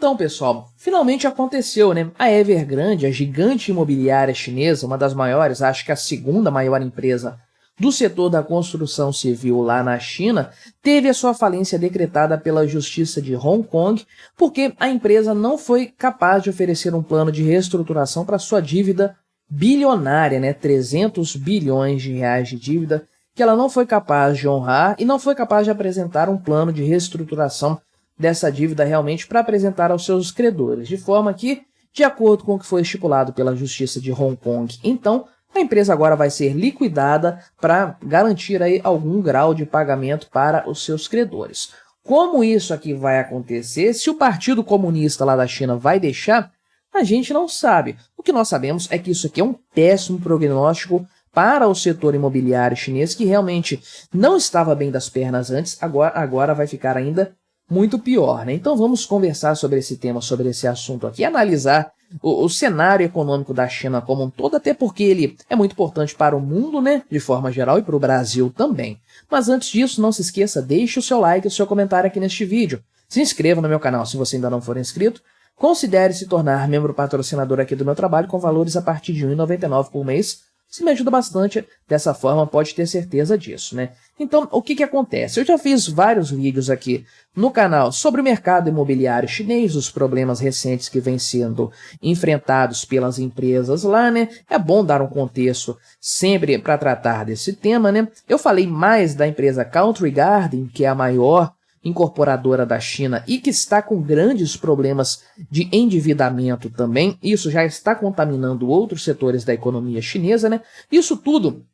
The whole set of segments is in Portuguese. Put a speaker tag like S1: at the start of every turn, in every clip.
S1: Então, pessoal, finalmente aconteceu, né? A Evergrande, a gigante imobiliária chinesa, uma das maiores, acho que a segunda maior empresa do setor da construção civil lá na China, teve a sua falência decretada pela Justiça de Hong Kong, porque a empresa não foi capaz de oferecer um plano de reestruturação para sua dívida bilionária, né? 300 bilhões de reais de dívida, que ela não foi capaz de honrar e não foi capaz de apresentar um plano de reestruturação dessa dívida realmente para apresentar aos seus credores, de forma que, de acordo com o que foi estipulado pela Justiça de Hong Kong, então, a empresa agora vai ser liquidada para garantir aí algum grau de pagamento para os seus credores. Como isso aqui vai acontecer, se o Partido Comunista lá da China vai deixar, a gente não sabe. O que nós sabemos é que isso aqui é um péssimo prognóstico para o setor imobiliário chinês, que realmente não estava bem das pernas antes, agora vai ficar ainda muito pior, né? Então vamos conversar sobre esse tema, sobre esse assunto aqui, analisar o cenário econômico da China como um todo, até porque ele é muito importante para o mundo, né, de forma geral, e para o Brasil também. Mas antes disso, não se esqueça, deixe o seu like e o seu comentário aqui neste vídeo. Se inscreva no meu canal se você ainda não for inscrito. Considere se tornar membro patrocinador aqui do meu trabalho com valores a partir de R$ 1,99 por mês. Isso me ajuda bastante, dessa forma pode ter certeza disso, né? Então, o que acontece? Eu já fiz vários vídeos aqui no canal sobre o mercado imobiliário chinês, os problemas recentes que vêm sendo enfrentados pelas empresas lá, né? É bom dar um contexto sempre para tratar desse tema, né? Eu falei mais da empresa Country Garden, que é a maior incorporadora da China e que está com grandes problemas de endividamento também. Isso já está contaminando outros setores da economia chinesa, né? Isso tudo,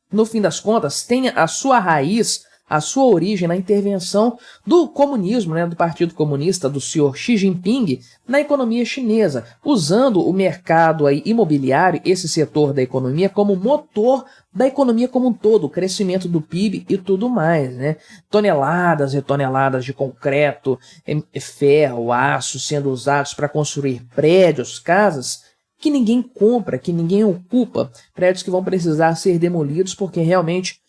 S1: no fim das contas, tem a sua raiz, a sua origem na intervenção do comunismo, né, do Partido Comunista, do senhor Xi Jinping, na economia chinesa, usando o mercado aí imobiliário, esse setor da economia, como motor da economia como um todo, o crescimento do PIB e tudo mais, né? Toneladas e toneladas de concreto, ferro, aço sendo usados para construir prédios, casas, que ninguém compra, que ninguém ocupa, prédios que vão precisar ser demolidos porque realmente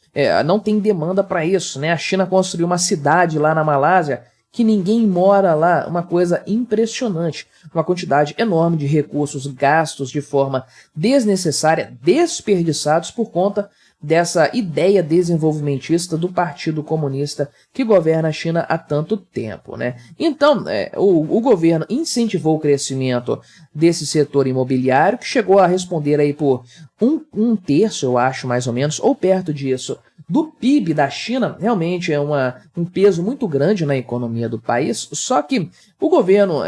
S1: não tem demanda para isso, né? A China construiu uma cidade lá na Malásia que ninguém mora lá, uma coisa impressionante, uma quantidade enorme de recursos gastos de forma desnecessária, desperdiçados por conta dessa ideia desenvolvimentista do Partido Comunista que governa a China há tanto tempo, né? Então, o governo incentivou o crescimento desse setor imobiliário, que chegou a responder aí por um terço, eu acho, mais ou menos, ou perto disso, do PIB da China. Realmente é um peso muito grande na economia do país, só que o governo,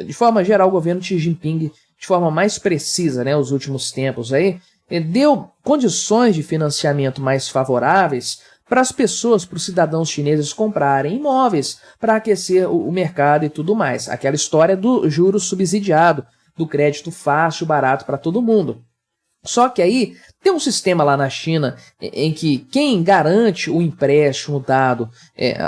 S1: de forma geral, o governo Xi Jinping, de forma mais precisa, né, os últimos tempos aí, deu condições de financiamento mais favoráveis para as pessoas, para os cidadãos chineses comprarem imóveis, para aquecer o mercado e tudo mais. Aquela história do juro subsidiado, do crédito fácil, barato para todo mundo. Só que aí tem um sistema lá na China em que quem garante o empréstimo dado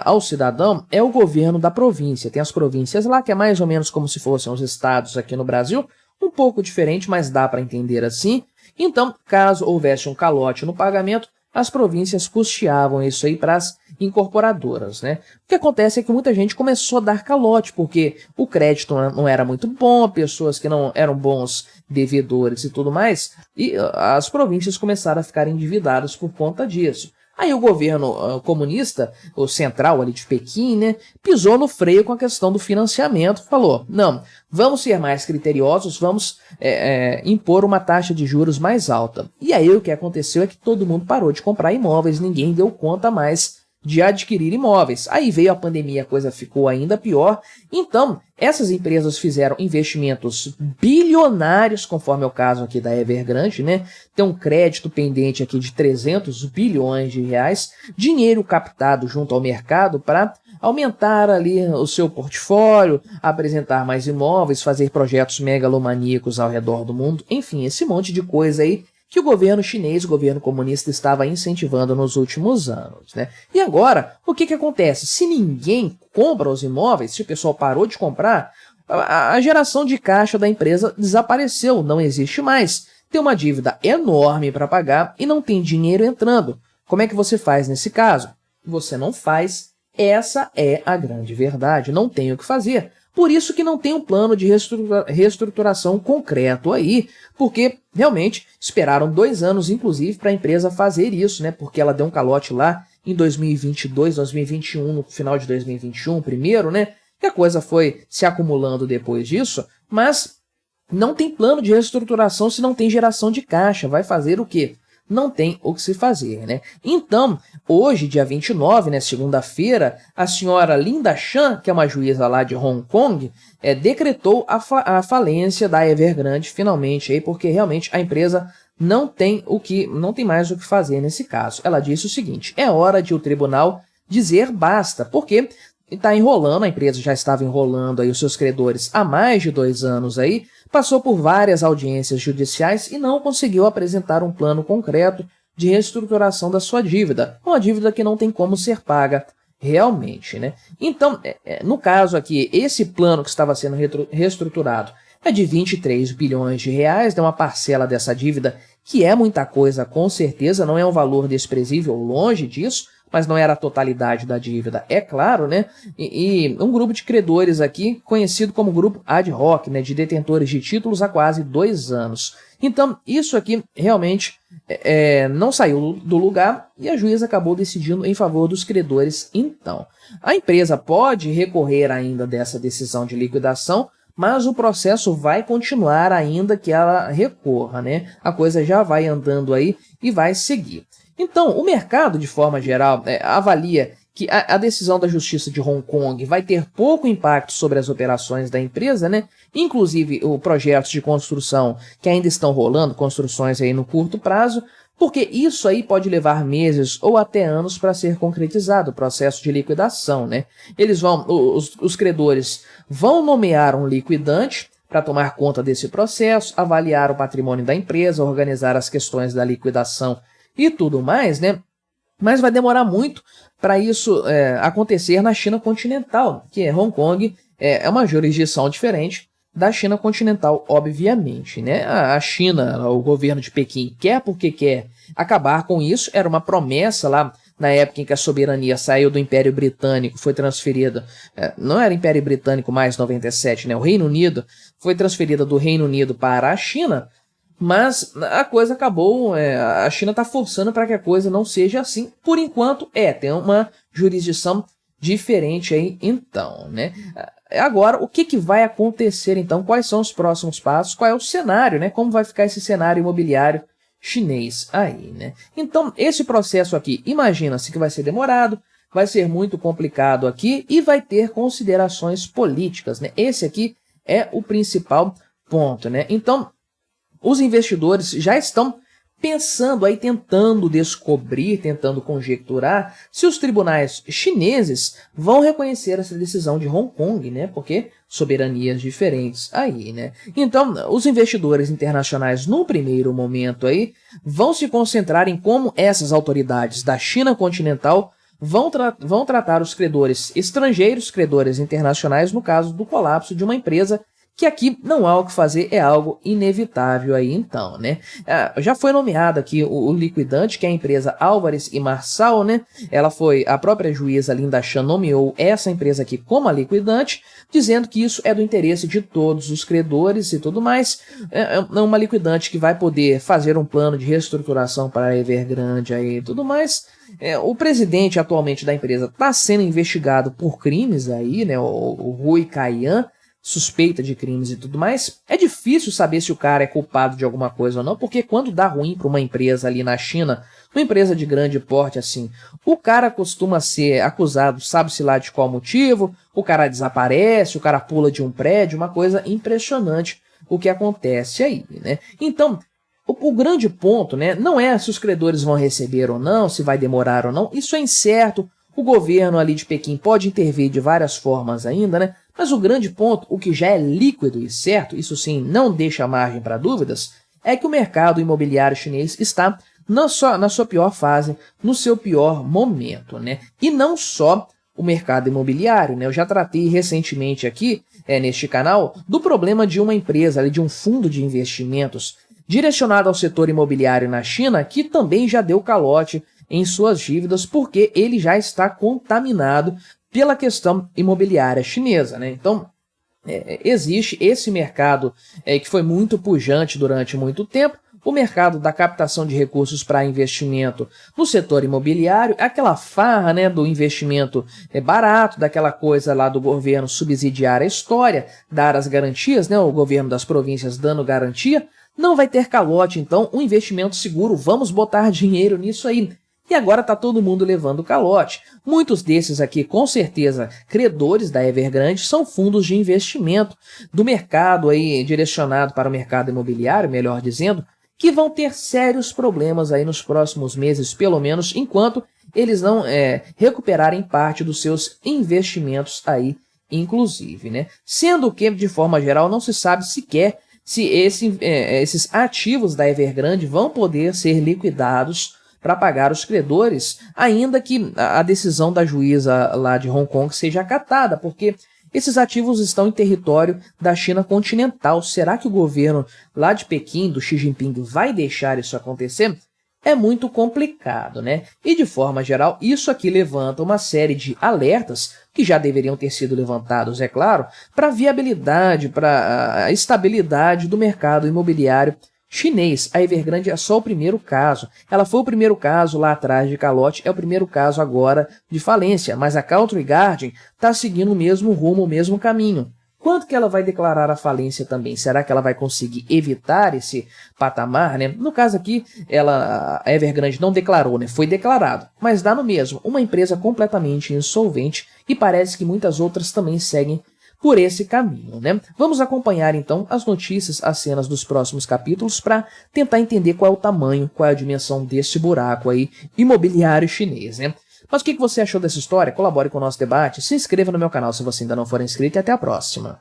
S1: ao cidadão é o governo da província. Tem as províncias lá, que é mais ou menos como se fossem os estados aqui no Brasil, um pouco diferente, mas dá para entender assim. Então, caso houvesse um calote no pagamento, as províncias custeavam isso aí para as incorporadoras, né? O que acontece é que muita gente começou a dar calote, porque o crédito não era muito bom, pessoas que não eram bons devedores e tudo mais, e as províncias começaram a ficar endividadas por conta disso. Aí o governo comunista, o central ali de Pequim, né, pisou no freio com a questão do financiamento, falou, não, vamos ser mais criteriosos, vamos impor uma taxa de juros mais alta. E aí o que aconteceu é que todo mundo parou de comprar imóveis, ninguém deu conta mais de adquirir imóveis. Aí veio a pandemia, a coisa ficou ainda pior. Então, essas empresas fizeram investimentos bilionários, conforme é o caso aqui da Evergrande, né? Tem um crédito pendente aqui de 300 bilhões de reais, dinheiro captado junto ao mercado para aumentar ali o seu portfólio, apresentar mais imóveis, fazer projetos megalomaníacos ao redor do mundo, enfim, esse monte de coisa aí que o governo chinês, o governo comunista, estava incentivando nos últimos anos, né? E agora, o que acontece? Se ninguém compra os imóveis, se o pessoal parou de comprar, a geração de caixa da empresa desapareceu, não existe mais. Tem uma dívida enorme para pagar e não tem dinheiro entrando. Como é que você faz nesse caso? Você não faz. Essa é a grande verdade. Não tem o que fazer. Por isso que não tem um plano de reestruturação concreto aí, porque realmente esperaram 2 anos, inclusive, para a empresa fazer isso, né? Porque ela deu um calote lá em 2022, 2021, no final de 2021, primeiro, né? Que a coisa foi se acumulando depois disso, mas não tem plano de reestruturação se não tem geração de caixa. Vai fazer o quê? Não tem o que se fazer, né? Então, hoje, dia 29, né, segunda-feira, a senhora Linda Chan, que é uma juíza lá de Hong Kong, decretou a falência da Evergrande finalmente, aí, porque realmente a empresa não tem mais o que fazer nesse caso. Ela disse o seguinte: é hora de o tribunal dizer basta, porque está enrolando, a empresa já estava enrolando aí os seus credores há mais de 2 anos aí, passou por várias audiências judiciais e não conseguiu apresentar um plano concreto de reestruturação da sua dívida, uma dívida que não tem como ser paga realmente, né? Então, no caso aqui, esse plano que estava sendo reestruturado é de 23 bilhões de reais, né, uma parcela dessa dívida que é muita coisa, com certeza, não é um valor desprezível, longe disso, mas não era a totalidade da dívida, é claro, né? E um grupo de credores aqui, conhecido como grupo ad hoc, né, de detentores de títulos há quase 2 anos. Então, isso aqui realmente não saiu do lugar e a juíza acabou decidindo em favor dos credores. Então, a empresa pode recorrer ainda dessa decisão de liquidação, mas o processo vai continuar ainda que ela recorra, né? A coisa já vai andando aí e vai seguir. Então, o mercado, de forma geral, avalia que a decisão da Justiça de Hong Kong vai ter pouco impacto sobre as operações da empresa, né? Inclusive o projetos de construção que ainda estão rolando, construções aí no curto prazo, porque isso aí pode levar meses ou até anos para ser concretizado, o processo de liquidação, né? Os credores vão nomear um liquidante para tomar conta desse processo, avaliar o patrimônio da empresa, organizar as questões da liquidação e tudo mais, né? Mas vai demorar muito para isso acontecer na China continental, que Hong Kong é uma jurisdição diferente da China continental, obviamente, né? A China, o governo de Pequim, quer porque quer acabar com isso, era uma promessa lá na época em que a soberania saiu do Império Britânico, foi transferida, não era Império Britânico mais 97, né? O Reino Unido foi transferida do Reino Unido para a China, mas a coisa acabou, a China está forçando para que a coisa não seja assim. Por enquanto, tem uma jurisdição diferente aí, então, né? Agora, o que vai acontecer, então? Quais são os próximos passos? Qual é o cenário, né? Como vai ficar esse cenário imobiliário chinês aí, né? Então, esse processo aqui, imagina-se que vai ser demorado, vai ser muito complicado aqui e vai ter considerações políticas, né? Esse aqui é o principal ponto, né? Então, os investidores já estão pensando aí, tentando descobrir, tentando conjecturar se os tribunais chineses vão reconhecer essa decisão de Hong Kong, né? Porque soberanias diferentes aí, né? Então, os investidores internacionais, no primeiro momento aí, vão se concentrar em como essas autoridades da China continental vão tratar os credores estrangeiros, credores internacionais, no caso do colapso de uma empresa, que aqui não há o que fazer, é algo inevitável aí então, né? Já foi nomeado aqui o liquidante, que é a empresa Álvares e Marçal, né? A própria juíza Linda Chan nomeou essa empresa aqui como a liquidante, dizendo que isso é do interesse de todos os credores e tudo mais. É uma liquidante que vai poder fazer um plano de reestruturação para a Evergrande aí e tudo mais. O presidente atualmente da empresa está sendo investigado por crimes aí, né? O Rui Caian, suspeita de crimes e tudo mais. É difícil saber se o cara é culpado de alguma coisa ou não, porque quando dá ruim para uma empresa ali na China, uma empresa de grande porte assim, o cara costuma ser acusado, sabe-se lá de qual motivo, o cara desaparece, o cara pula de um prédio, uma coisa impressionante o que acontece aí, né? Então, o grande ponto, né, não é se os credores vão receber ou não, se vai demorar ou não, isso é incerto. O governo ali de Pequim pode intervir de várias formas ainda, né? Mas o grande ponto, o que já é líquido e certo, isso sim não deixa margem para dúvidas, é que o mercado imobiliário chinês está na sua pior fase, no seu pior momento, né? E não só o mercado imobiliário, né? Eu já tratei recentemente aqui, neste canal, do problema de uma empresa, ali, de um fundo de investimentos direcionado ao setor imobiliário na China, que também já deu calote em suas dívidas, porque ele já está contaminado pela questão imobiliária chinesa, né? Então, existe esse mercado que foi muito pujante durante muito tempo, o mercado da captação de recursos para investimento no setor imobiliário, aquela farra, né, do investimento barato, daquela coisa lá do governo subsidiar a história, dar as garantias, né, o governo das províncias dando garantia. Não vai ter calote, então, um investimento seguro, vamos botar dinheiro nisso aí. E agora está todo mundo levando calote. Muitos desses aqui, com certeza, credores da Evergrande, são fundos de investimento do mercado aí, direcionado para o mercado imobiliário, melhor dizendo, que vão ter sérios problemas aí nos próximos meses, pelo menos enquanto eles não recuperarem parte dos seus investimentos aí, inclusive, né? Sendo que, de forma geral, não se sabe sequer se esses ativos da Evergrande vão poder ser liquidados para pagar os credores, ainda que a decisão da juíza lá de Hong Kong seja acatada, porque esses ativos estão em território da China continental. Será que o governo lá de Pequim, do Xi Jinping, vai deixar isso acontecer? É muito complicado, né? E de forma geral, isso aqui levanta uma série de alertas que já deveriam ter sido levantados, é claro, para a viabilidade, para a estabilidade do mercado imobiliário chinês. A Evergrande é só o primeiro caso. Ela foi o primeiro caso lá atrás de calote, é o primeiro caso agora de falência, mas a Country Garden está seguindo o mesmo rumo, o mesmo caminho. Quanto que ela vai declarar a falência também? Será que ela vai conseguir evitar esse patamar, né? No caso aqui, a Evergrande não declarou, né? Foi declarado, mas dá no mesmo. Uma empresa completamente insolvente e parece que muitas outras também seguem por esse caminho, né? Vamos acompanhar então as notícias, as cenas dos próximos capítulos para tentar entender qual é o tamanho, qual é a dimensão desse buraco aí imobiliário chinês, né? Mas o que você achou dessa história? Colabore com o nosso debate, se inscreva no meu canal se você ainda não for inscrito e até a próxima.